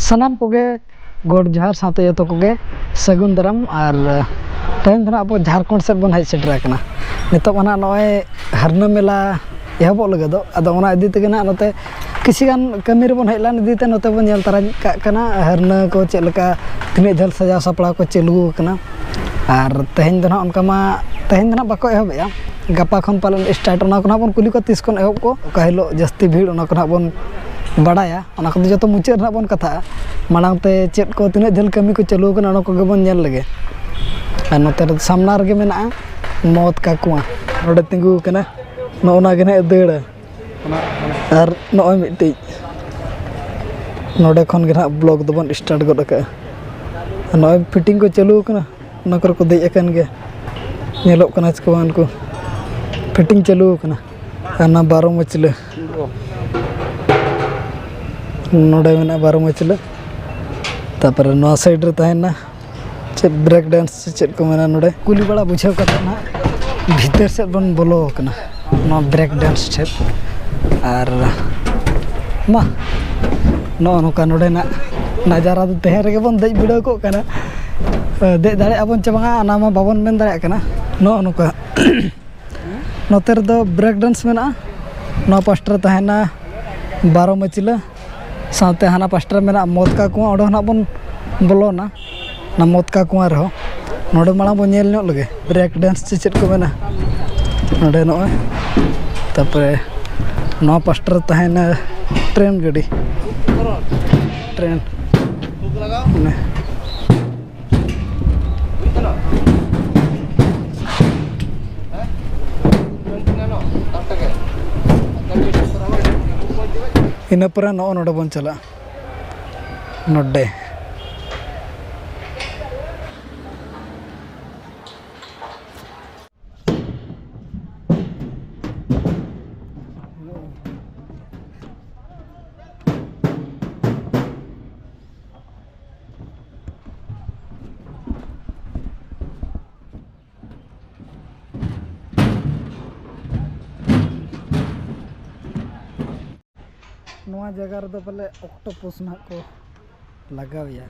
सानाम कोगे गोड जहार साथ जो कोगे सगुन दाराम और तेहन अब झारखंड से बन हज सेटरा नित नॉय हरना मेला एहब लगे अदो इदी तेगे नोते किसी गान कमी बन हजला इदीते नोते बन नेल तारा काना हरना को चेलका तीन झल सजा सपड़ा को चालू और तेहन दो उनका तेहन दो बाको एहबेया गपा खन पालन स्टार्ट बन कुली को तीस खन एहब को हिलो जस्ती भीड़ बन बड़ाया जो मुचाद बन कथा मांगते चेक को तीन झल कमी को चालू बन नेल लगे और नोते सामना रगे मेना मौत का कुआ नोडे तिंगू कना नोना दाड़ा और नॉय मिट्टी नोडे खन गे ब्लॉग दबन स्टार्ट गद का नॉय फिटिंग को चालू कना को देज अकन गे नेलोग कना चिकवान को फिटिंग चालू कना ना 12 मचला नोडे मेना 12 मचला तापर नो साइड रे तहना चेक ब्रेक डांस चेक को मेना नोडे कुली बड़ा बुझाव कता ना भीतर से बन बोलो कना नो ब्रेक डांस छे और मा नो नोका नोडे ना नजारा तो तहर गे बन देज बिड़ो को कना दे दाड़े अबन चबा ना मा बाबन मेन दाड़े कना नो नोका नोते दो ब्रेक डांस मेना नो पास्टर तहना 12 मचला साथे हाना पास्टर मेना मौत का कुआ ओडो ना बन बोलोना ना मौत का कुआ रहो नोडे माला बन नेल नो लगे ब्रेक डांस चेक को मेना नोडे नो तापरे नो पास्टर तहना ट्रेन गाड़ी ट्रेन ने इन पर नोडे बन चला नोडे नवा जगह रे पले ऑक्टोपस ना को लगावया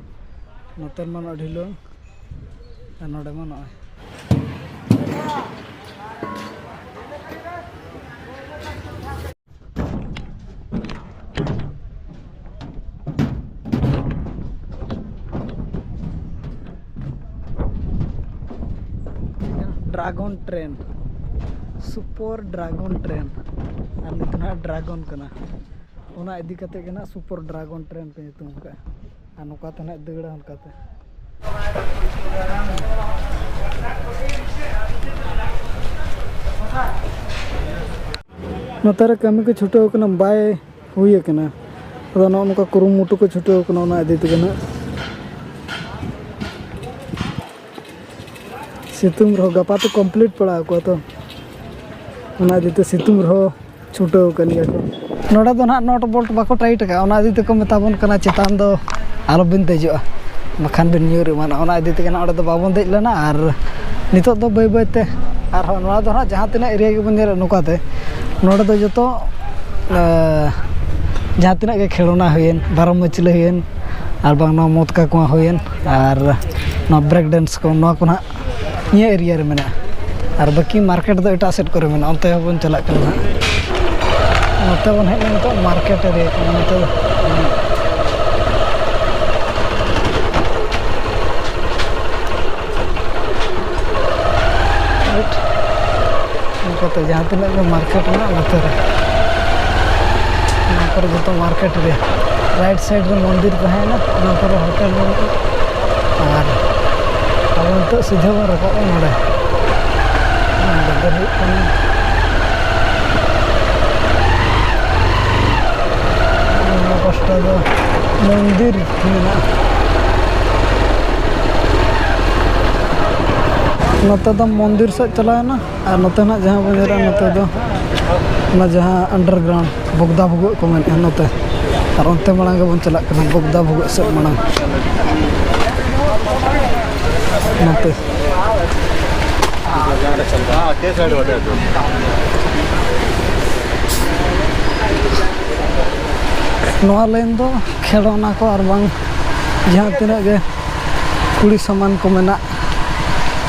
नोतर मन ढिलो नोडे मन dragon train super dragon train और नितना ड्रैगन कना ओना इदी कते के ना सुपर ड्रैगन ट्रेन के तुम का अनुका तना दगड़ा उनकाते नतारे कमी को छुटो कना बाय हुई कना अदा नो उनका कुरुमुटु को छुटो कना ओना इदी ते कना सितुम रहो गपा तो कंप्लीट पड़ा को तो ओना इदी ते सितुम रहो छुटो कनिया को नोड़ा दो ना नोट बोल्ट बाको टाइट का ओना इदी तको मेताबन कना चेतान दो आलो बिन देजोआ बखान बिन न्यूर माना ओना इदी तके ना ओडे दो बाबन देज लेना और नितो दो बाय बाय ते और नोड़ा दो ना जहां तिना एरिया के बन नेर नुकाते नोडे दो जतो जहां तिना के खेलोना होयन 12 मचले होयन और बांग नो मौत का कुआ होयन और नो ब्रेक डांस को नो को ना ये एरिया रे मेना और बाकी मार्केट दो एटा सेट करे मेना ओनते बन चला करना नोते बन हेज तो मार्केट रे नोते तो जहाँ तीन मार्केट ना नोते जो मार्केट रे राइट साइड रे मंदिर तहना होटल और अब तो सीधे बन रखा नोड़े मंदिर नोते तो मंदिर से चला ना और नोते ना जहाँ बन नोते तो जहाँ अंडरग्राउंड बोगदा भुगु को मेन नोते और उनते मांग बन चला बोगदा भुगु से मांग नोते नवा लाइन दो खेलौना को और बांग जहाँ तीना गे कुड़ी सामान को मेना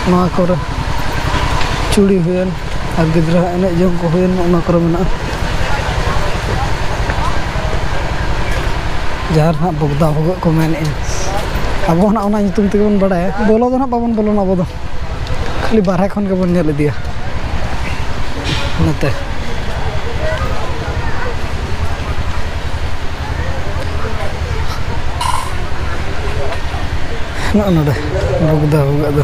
नवा करे चूड़ी हुएन और गिद्रा एने जम को हुएन ओना करे मेना जहाँ ना बगदा भगत को मेने अब ना ओना नितुम ते बन बड़ा है बोलो तो ना बाबन बोलो ना बोलो खाली बारह खन के बन नेल दिया नते ना नडे बगदा भगत दो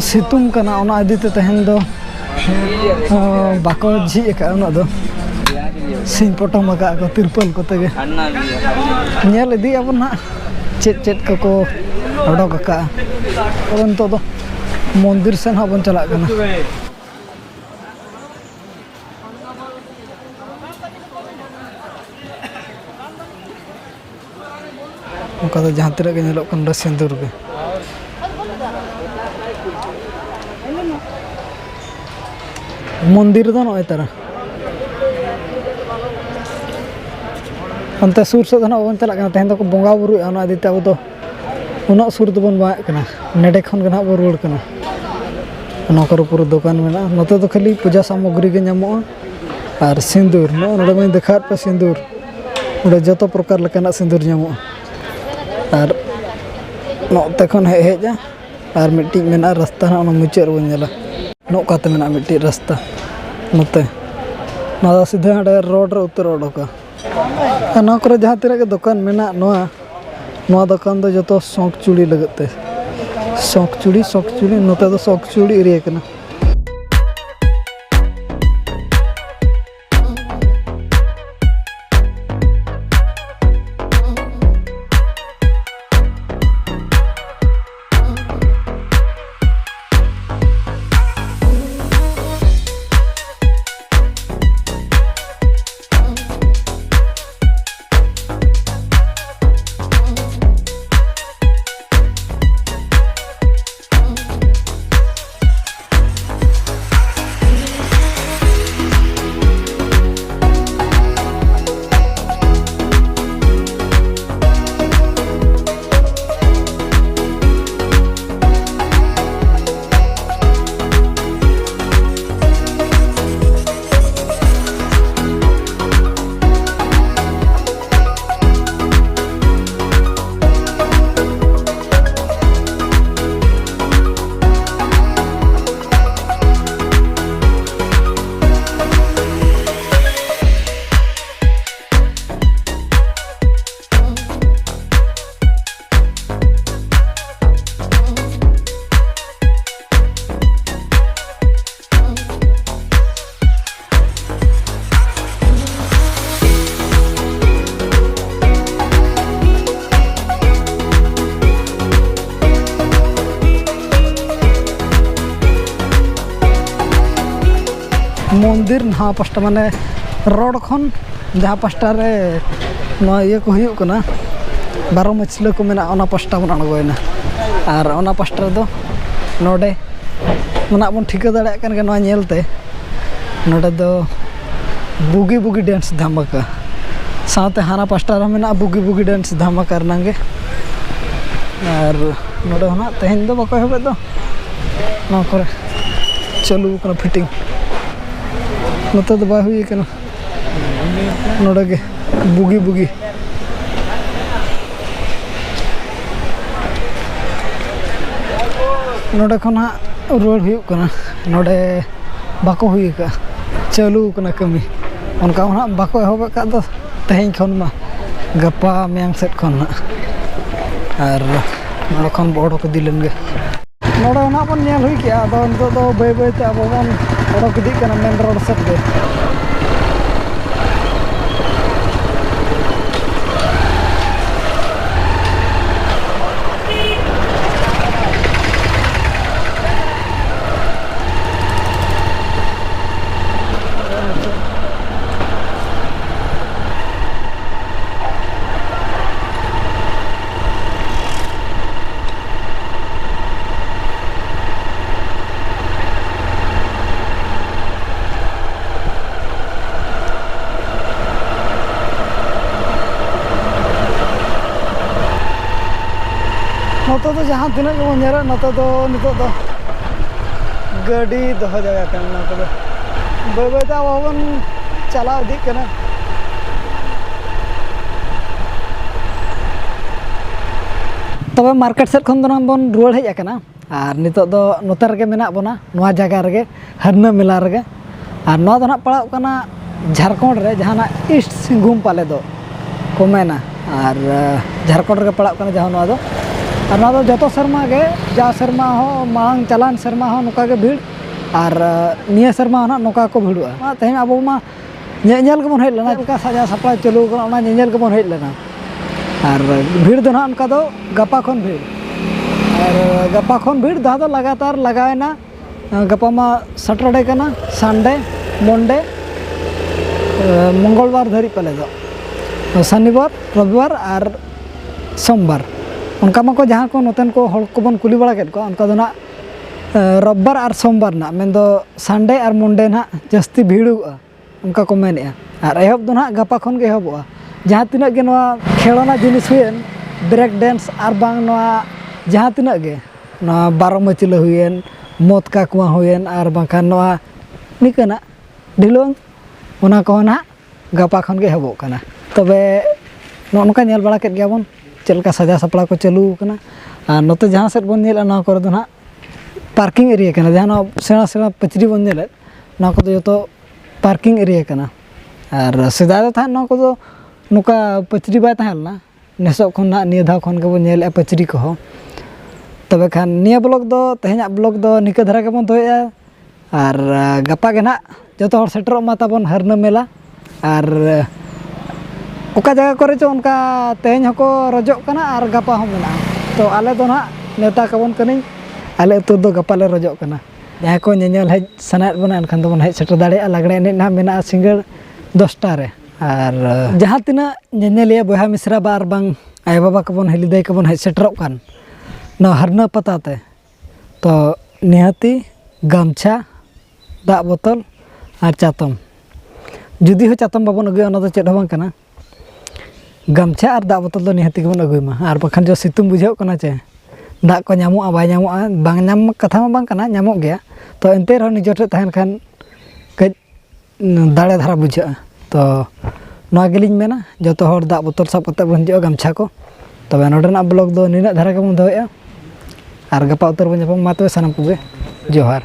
सितुम कना ओना आदिते तहन दो बाको झी का ओना दो सिंह पटम का को तिरपल को तगे नेल इदी अब ना चेत चेत को अडोक का और तो मंदिर सेन हबन चला कना उनका तो जहाँ तिरा के नेलो कन सिंदूर के मंदिर दो नय तारा अंते सुर से बन चला तेहन तो बंगा बुरु आदिते अब तो उना सुर तो बन बाना नेडे खन ना बो रुआड़ कना नौकर पूरा दुकान में नोते तो खाली पूजा सामग्री के नामो और सिंदूर नोड़े मैं देखा पे सिंदूर नोड़े जो प्रकार लेकाना सिंदूर नामो और नोते खन हेजा और मिट्टी में रास्ता ना मुचाद बन नेला नौकाते में मिट्टी रास्ता नोते ना सीधा हाँ रोड रे उतर ओडोका नौकर जहाँ तीन के दुकान में नवा दुकान दो जो शौक चूड़ी लगते शौक चूड़ी नोते तो शौक चूड़ी एरिया कना मंदिर ना पास्टा माने रोड खन जहाँ पास्टा रे ये को हुयुक कना बारो मछली को मेना ओना पास्टा बन अणगोयना और ओना पास्टा दो नोडे मना बन ठिका दाड़ा कन के नोआ नेलते नोडे दो बुगी बुगी डांस धमाका साथे हाना पास्टा रे मेना बुगी बुगी डांस धमाका रनांगे और नोडे होना तेहन दो बको हेबे दो ना करे चालू कना फिटिंग नोते तो बाय हुई कना नोडे के बुगी बुगी नोडे खना रुआड़ हुयुक कना नोडे बाको हुई का चालू कना कमी उनका ना बाको एहब का दो तेहन खन मा गपा मेंग सेट खन ना और नोडे खन बड़ो को दिलन गे नोडे ना बन नेल हुई किया दो नितो दो बाय बाय ते अब बन बड़ो को दी कना मेन रोड सेट गे नोतो तो जहाँ तीना के बन नेरा नोतो तो नितो तो गाड़ी दोह जगह करना तो बाय बाय ता वावन चला दी करना तब मार्केट सेट खन दो बन रुआड़ हेज आकना और नितो दो नोते रगे मेना बना नोआ जगह रगे हरना मेला रगे और नोआ दो ना पड़ाव कना झारखंड रे जहाना ईस्ट सिंहभूम पाले दो को मेना और झारखंड रे पड़ाव कना जहां नोआ दो और नोआ दो जतो शर्मा गे जा शर्मा हो मांग चलान शर्मा हो नोका के भीड़ और निया शर्मा ना नोका को भीड़ुआ तेहें अब मा नेल के बन हेज लेना का सजा सप्लाई चालू कना ओना नेल के बन हेज लेना और भीड़ दो ना उनका दो गपा खन भीड़ और गपा खन भीड़ दहा दो लगातार लगाएना गपा मा सैटरडे कना संडे मंडे मंगलवार धरी पाले दो शनिवार रविवार और सोमवार उनका मको जहाँ को नोतेन को हड़ को बन कुली बड़ा केद को उनका दो ना रविवार और सोमवार ना मेन दो संडे और मंडे ना जस्ती भीड़ुआ उनका को मेने और एहब दो ना गपा खन के एहबुआ जहाँ तीना के नोआ खेलना जिनिस हुएन ब्रेक डांस और बांग नोआ जहाँ तीना के नोआ बारो मचिला हुएन मोत का कुआ हुएन और बांखान नोआ निकना ढिलोंग उना को ना गपा खन के एहबो कना तबे नोनका नेल बड़ा केद गयाबन चलका सजा सपड़ा को चालू कना और नोते जहाँ सेट बन नेला ना करे दो ना पार्किंग एरिया कना जहाँ सेना सेना पचरी बन नेले ना को जो तो पार्किंग एरिया कना और सेदा दो था ना को दो नुका पचरी बाय तहलना नेसो खन ना निया धाव खन के बन नेल पचरी को हो तबे खान निया ब्लॉग दो तेहेना ब्लॉग दो निका धरा के बन दोया और गपा के ना जो हर सेटर मा ताबन हरना मेला और ओका जगह करे चो उनका तेहें हको रजो कना और गपा हो मेना तो आले दो ना नेता कबन कनी आले तो दो गपा ले रजो कना जहाँ को नेल हेज सनात बना एनखान दो हेज सेटर दाड़े लागड़े एने ना मेना सिंगल 10टा रे और जहाँ तीना नेलिया बहा मिश्रा बार बांग आय बाबा कबन हिलिदाय कबन हेज सेटरों कान ना हरना पताते तो निहाती गामछा दा बोतल और चातम जुदी हो चातम बाबन अगुया ओना दो चेद हो बांग कना गामछा और दा बोतल दो निहाती गबन अगुयमा और बखान जो सितुंग बुझाव कना चे दा को नामोआ बाय नामोआ बांग नाम कथा मा बांग कना नामोग गया तो एनते रह निजो ठे तहन खान कज दाड़े धारा बुझा तो नोआ गेलिन मेना जतो हर दा बोतल सब कते बन हिजुआ गामछा को तबे नोडेना ब्लॉग दो निना धारा के बन दोया और गपा उतर बन मा तबे सनम कोगे जोहार।